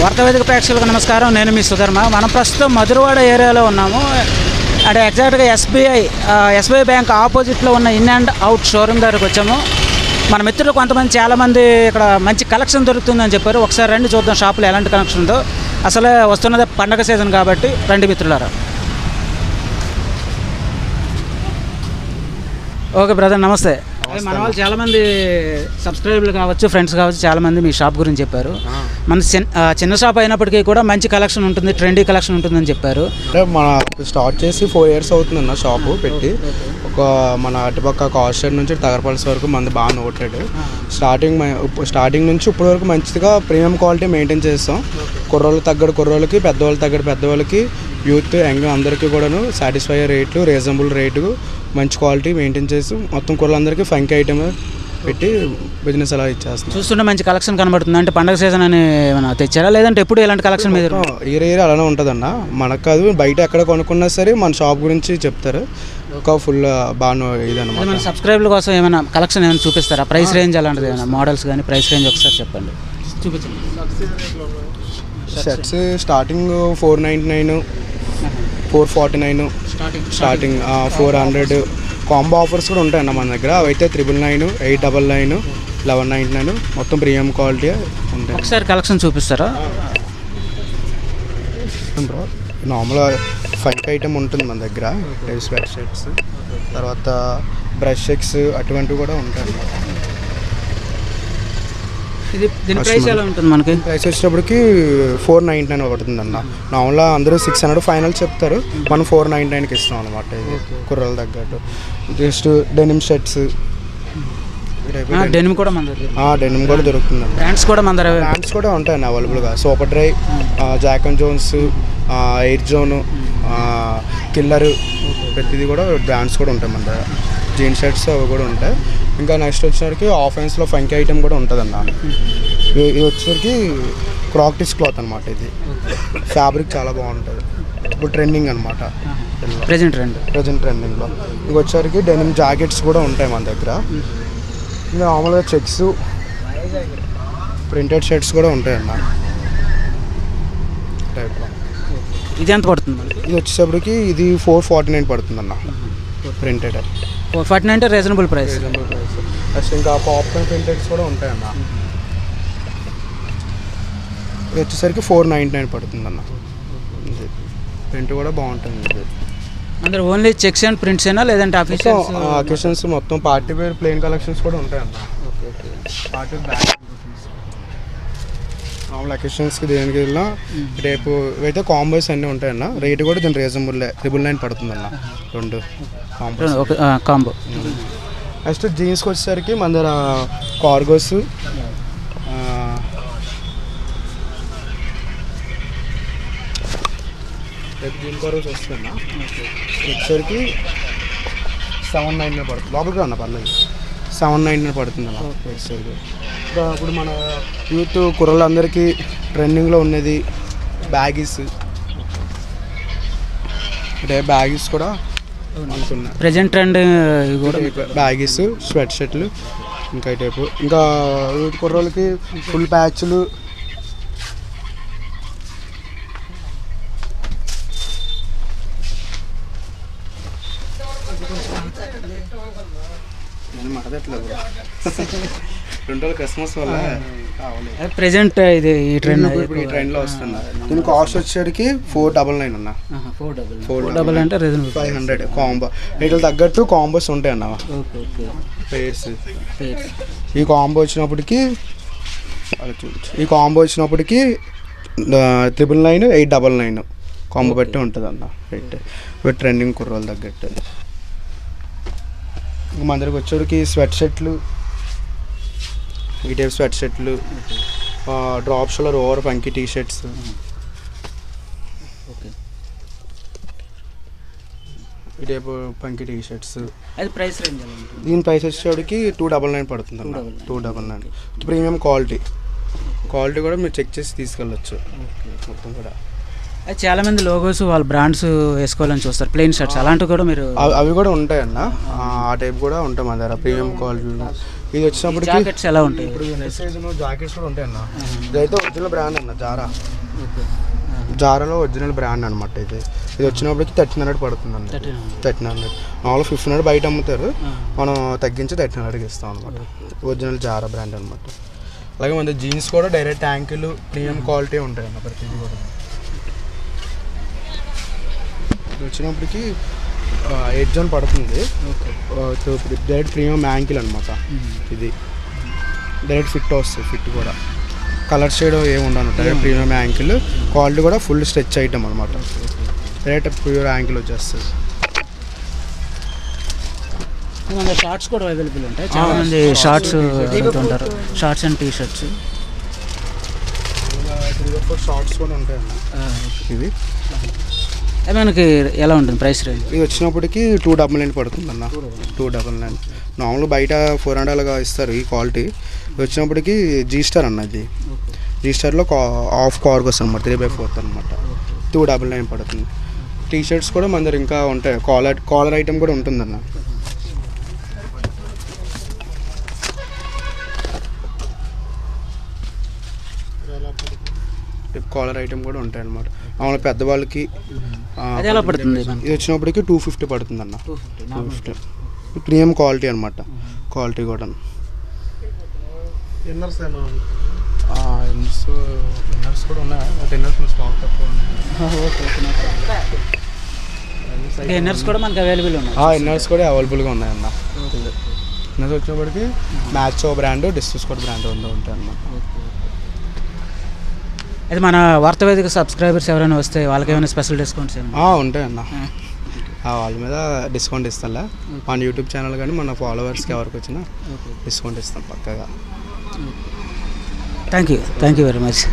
వార్తావేదిక ప్రేక్షకులకు నమస్కారం. నేను మీ సుధర్మ. మనం ప్రస్తుతం మధురవాడ ఏరియాలో ఉన్నాము. అంటే ఎగ్జాక్ట్గా ఎస్బీఐ బ్యాంక్ ఆపోజిట్లో ఉన్న ఇన్ అండ్ అవుట్ షోరూమ్ దగ్గరకు వచ్చాము. మన మిత్రులు కొంతమంది చాలామంది ఇక్కడ మంచి కలెక్షన్ దొరుకుతుందని చెప్పారు. ఒకసారి రండి చూద్దాం షాపులో ఎలాంటి కలెక్షన్ ఉందో. అసలే వస్తున్నది పండగ సీజన్ కాబట్టి రండి మిత్రులారా. ఓకే బ్రదర్, నమస్తే. మన వాళ్ళు చాలామంది సబ్స్క్రైబర్లు కావచ్చు, ఫ్రెండ్స్ కావచ్చు, చాలామంది మీ షాప్ గురించి చెప్పారు. మన చిన్న షాప్ అయినప్పటికీ కూడా మంచి కలెక్షన్ ఉంటుంది, ట్రెండీ కలెక్షన్ ఉంటుందని చెప్పారు. అంటే మన స్టార్ట్ చేసి 4 years అవుతుందన్న షాపు పెట్టి. మన అటుపక్క కాస్టర్ నుంచి తగరపల్స్ వరకు మనది బాగా నోటెడ్. స్టార్టింగ్ నుంచి ఇప్పటి వరకు మంచిగా ప్రీమియం క్వాలిటీ మెయింటైన్ చేస్తాం. కుర్రోళ్ళకి తగ్గడు కుర్రోళ్ళకి, పెద్దవాళ్ళకి తగ్గడు పెద్దవాళ్ళకి, యూత్ యంగ్ అందరికీ కూడాను సాటిస్ఫై రేట్లు, రీజనబుల్ రేటు, మంచి క్వాలిటీ మెయింటైన్ చేసి మొత్తం కుర్రోళ్ళందరికీ ఫంక్ ఐటమ్ పెట్టి బిజినెస్ అలా ఇచ్చేస్తాం. చూస్తుంటే మంచి కలెక్షన్ కనబడుతుంది. అంటే పండగ సీజన్ అని ఏమైనా తెచ్చారా, లేదంటే ఎప్పుడు ఇలాంటి కలెక్షన్ మీద? ఇయర్ అలానే ఉంటుందన్న. మనకు కాదు, బయట ఎక్కడ కొనుక్కున్నా సరే మన షాప్ గురించి చెప్తారు. ఒక ఫుల్ బాగా ఇదన్నమాట. మన సబ్స్క్రైబర్ల కోసం ఏమైనా కలెక్షన్ ఏమైనా చూపిస్తారా? ప్రైస్ రేంజ్ అలాంటిది ఏమైనా మోడల్స్ కానీ ప్రైస్ రేంజ్ ఒకసారి చెప్పండి, చూపించండి. Shirts starting 499, 449 starting, 400. Combo offers కూడా ఉంటాయన్న మన దగ్గర. అవైతే 999, 899, 1199 మొత్తం ప్రీమియం క్వాలిటీ ఉంటాయి. ఒకసారి కలెక్షన్ చూపిస్తారా? బ్రో నార్మల్గా ఫంక్ ఐటమ్ ఉంటుంది మన దగ్గర. స్వెట్ షర్ట్స్, తర్వాత బ్రష్ షర్ట్స్ అటువంటివి కూడా ఉంటాయి. ఇది దీని ప్రైస్ ఎలా ఉంటుంది? మనకి ప్రైస్ వచ్చేటప్పటికి 499 పడుతుందన్న. నార్మల్గా అందరూ 600 ఫైనల్ చెప్తారు, మనం 499కి ఇస్తాం అనమాట. ఇది కుర్రలు తగ్గట్టు. జస్ట్ డెనిమ్ షర్ట్స్, డెనిమ్ కూడా మన దగ్గర, డెనిమ్ కూడా దొరుకుతుందండి. బ్రాండ్స్ కూడా మన దగ్గర, బ్రాండ్స్ కూడా ఉంటాయండి అవైలబుల్గా. Super dry, jack and jones, air zone, killer, ప్రతిదీ కూడా బ్రాండ్స్ కూడా ఉంటాయి మన దగ్గర. జీన్స్ షర్ట్స్ అవి కూడా ఉంటాయి. ఇంకా నెక్స్ట్ వచ్చేసరికి ఆఫెన్స్లో ఫంకీ ఐటమ్ కూడా ఉంటుందన్న. ఇది వచ్చేసరికి క్రాక్టిస్ క్లాత్ అనమాట. ఇది ఫ్యాబ్రిక్ చాలా బాగుంటుంది. ఇప్పుడు ట్రెండింగ్ అనమాట, ప్రెజెంట్ ట్రెండింగ్లో. ఇంక వచ్చేసరికి డెనిమ్ జాకెట్స్ కూడా ఉంటాయి మన దగ్గర. ఇంకా మామూలుగా చెక్స్, ప్రింటెడ్ షర్ట్స్ కూడా ఉంటాయన్న టైప్లో. ఇది ఎంత పడుతుంది? ఇది వచ్చేసరికి ఇది 449 పడుతుందన్న. ప్రింటెడ్ 449 అంటే రీజనబుల్ ప్రైస్. నెక్స్ట్ ఇంకా పాప్కార్న్ ప్రింటెడ్స్ కూడా ఉంటాయన్న. ఇది వచ్చేసరికి 499 పడుతుందన్న. ప్రింట్ కూడా బాగుంటుంది. అందరూ ఓన్లీ చెక్స్ అండ్ ప్రింట్స్ అయినా, లేదంటే అకేషన్స్ మొత్తం పార్టీ వేర్ ప్లెయిన్ కలెక్షన్స్ కూడా ఉంటాయన్న. పార్టీ బ్యాగ్ మామూలు అకేషన్స్కి దేనికి వెళ్ళినా రేపు అయితే కాంబోస్ అన్నీ ఉంటాయన్న. రేటు కూడా దీని రీజనబుల్ 999 పడుతుందన్న. 2 కాంబో. నెక్స్ట్ జీన్స్కి వచ్చేసరికి మన దగ్గర కార్గోస్, రేపు జీన్ కార్గోస్ వస్తుందన్న. వచ్చేసరికి 799 పడుతుంది. లోపలికి అన్న పర్లేదు, 799 పడుతుంది అన్న. వచ్చేసరికి ఇప్పుడు మన యూత్ కుర్రలందరికీ ట్రెండింగ్లో ఉన్నది బ్యాగీస్. అంటే బ్యాగీస్ కూడా అనుకున్నా ప్రెజెంట్ ట్రెండ్ కూడా బ్యాగీస్, స్వెట్ షర్ట్లు, ఇంకా టైపు. ఇంకా యూత్ కుర్రోళ్ళకి ఫుల్ ప్యాచ్లు, క్రిస్మస్ వల్ల ప్రెజెంట్ ఇది ఈ ట్రెండ్, ఇప్పుడు ఈ ట్రెండ్లో వస్తున్నారు. దీని కాస్ట్ వచ్చేసరికి 499 అన్న. 499 అంటే రీజనబుల్. 500 కాంబో. వీటికి తగ్గట్టు కాంబోస్ ఉంటాయి అన్న. పేర్స్ ఈ కాంబో వచ్చినప్పటికి 999, 899 కాంబో బట్టి ఉంటుంది అన్న. రేట్ ట్రెండింగ్ కుర్రోలు తగ్గట్టు. ఇంకా మన దగ్గరికి వచ్చేటికి స్వెట్ షర్ట్లు, ఈ టైప్ స్వెట్ షర్ట్లు, drop shoulder over funky T shirts, ఈ type funky T shirts. Price range దీని ప్రైస్ వచ్చేటికి 299 పడుతుంది అన్న. 299 ప్రీమియం క్వాలిటీ కూడా మీరు చెక్ చేసి తీసుకెళ్ళచ్చు మొత్తం కూడా. చాలామంది లోగోస్ వాళ్ళ బ్రాండ్స్ వేసుకోవాలని చూస్తారు, ప్లెయిన్ షర్ట్స్ అలాంటివి కూడా మీరు? అవి కూడా ఉంటాయన్న. ఆ టైప్ కూడా ఉంటాయి మన దగ్గర. ప్రీమియం క్వాలిటీ ఇది వచ్చినప్పటికి జాకెట్స్ ఎలా ఉంటాయి? ఇప్పుడు వింటర్ సీజన్ జాకెట్స్ కూడా ఉంటాయి అన్న. ఇదైతే ఒరిజినల్ బ్రాండ్ అన్న, జారాలో ఒరిజినల్ బ్రాండ్ అనమాట. ఇది వచ్చినప్పటికి 1300 పడుతుంది అన్న. 1300 మామూలు 1500 బయట అమ్ముతారు, మనం తగ్గించి 1300కి ఇస్తాం అనమాట. ఒరిజినల్ జారా బ్రాండ్ అనమాట. అలాగే మన జీన్స్ కూడా డైరెక్ట్ యాంకిల్ ప్రీమియం క్వాలిటీ ఉంటాయి అన్న ప్రతిదీ కూడా. ఇది వచ్చినప్పటికి 8 జోన్ పడుతుంది. డైరెక్ట్ ప్రీమియం యాంకిల్ అనమాట. ఇది డైరెక్ట్ ఫిట్ వస్తుంది, ఫిట్ కూడా కలర్ షేడ్ ఏమి ఉండను. డైరెక్ట్ ప్రీమియం యాంకిల్ క్వాలిటీ కూడా ఫుల్ స్ట్రెచ్ ఐటమ్ అనమాట. డైరెక్ట్ ప్యూర్ యాంకిల్ వచ్చేస్తుంది. మన షార్ట్స్ కూడా అవైలబుల్ ఉంటాయి. చాలా మంది షార్ట్స్ ఉంటారు, shorts and T shirts. 3-4 shorts కూడా ఉంటాయి అన్న. ఇవి మనకి ఎలా ఉంటుంది ప్రైస్ రేంజ్? ఇది వచ్చినప్పటికి 299 పడుతుంది అన్న. 299 నార్మల్ బయట 400 అలాగా ఇస్తారు ఈ క్వాలిటీ. ఇది వచ్చినప్పటికి G-Star అన్న. ఇది G-Starలో హాఫ్ కార్గోస్ అనమాట, 3/4 అనమాట. 299 పడుతుంది. టీ షర్ట్స్ కూడా మన దగ్గర ఇంకా ఉంటాయి, కాలర్ ఐటమ్ కూడా ఉంటుందన్న. కాలర్ ఐటమ్ కూడా ఉంటాయి అన్నమాట. మామూలు పెద్దవాళ్ళకి అది ఎలా పడుతుంది? ఇది వచ్చినప్పటికి 250 పడుతుంది అన్న. 250 ప్రీమియం క్వాలిటీ అనమాట. క్వాలిటీ కూడా ఇన్నర్స్ కూడా ఉన్నాయి. ఇన్నర్స్ స్టాక్ తక్కువ. ఇన్నర్స్ కూడా మనకి అవైలబుల్ ఉన్నాయి. ఇన్నర్స్ కూడా అవైలబుల్గా ఉన్నాయన్న. ఇన్నర్స్ వచ్చినప్పటికి మ్యాచ్ బ్రాండ్, డిస్కౌంట్ బ్రాండ్ ఉంటాయి అన్నమాట. అది మన వార్తావేదిక సబ్స్క్రైబర్స్ ఎవరైనా వస్తే వాళ్ళకి ఏమైనా స్పెషల్ డిస్కౌంట్స్ ఉంటాయన్న. వాళ్ళ మీద డిస్కౌంట్ ఇస్తాంలే. మన యూట్యూబ్ ఛానల్ కానీ మన ఫాలోవర్స్కి ఎవరికి వచ్చినా డిస్కౌంట్ ఇస్తాం పక్కగా. Thank you very much.